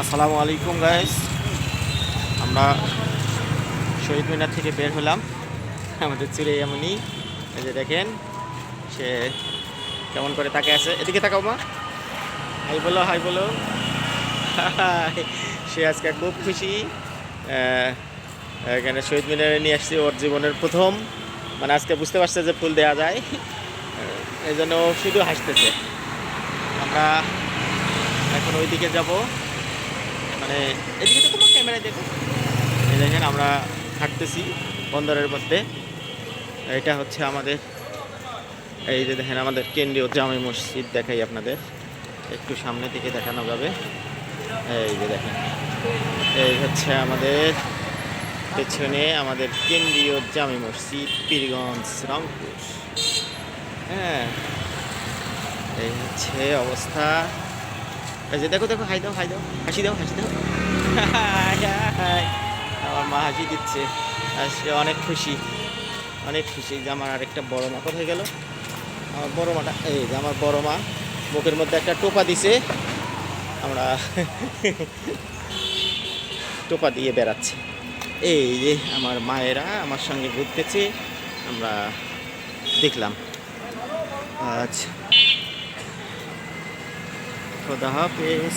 আসসালামু আলাইকুম গাইস। আমরা শহীদ মিনার থেকে বের হলাম। আমাদের চিড়ে এমনই, এই যে দেখেন সে কেমন করে তাকে আছে। এদিকে তাকাও মা, হাই বলো, হাই বলো। সে আজকে খুব খুশি। আহ, এখানে শহীদ মিনারে নিয়ে আসছি ওর জীবনের প্রথম, মানে আজকে বুঝতে পারছে যে ফুল দেওয়া যায়। এই জন্য ও শুধু হাসতেছে। আমরা এখন ওইদিকে যাব, মানে এদিকে দেখো মা, ক্যামেরায় দেখো। এই দেখেন আমরা হাঁটতেছি বন্দরের মধ্যে। এটা হচ্ছে আমাদের, এই যে দেখেন আমাদের কেন্দ্রীয় জামে মসজিদ। দেখাই আপনাদের, একটু সামনে থেকে দেখানো যাবে। এই যে দেখেন, এই হচ্ছে আমাদের পেছনে আমাদের কেন্দ্রীয় জামে মসজিদ, পীরগঞ্জ, রংপুর। হ্যাঁ, এই হচ্ছে অবস্থা। এই যে দেখো দেখো, হাই দাও, হাই দাও, হাসি দাও, হাসি দাও। আমার মা হাসি দিচ্ছে, আজকে অনেক খুশি, অনেক খুশি যে আমার আরেকটা বড় মা কোথায় গেল। আমার বড় মাটা, এই যে আমার বড় মা মুখের মধ্যে একটা টোপা দিছে। আমরা টোপা দিয়ে বেড়াচ্ছি। এই যে আমার মায়েরা আমার সঙ্গে ঘুরতেছে, আমরা দেখলাম। আচ্ছা, খোদা হাফেজ।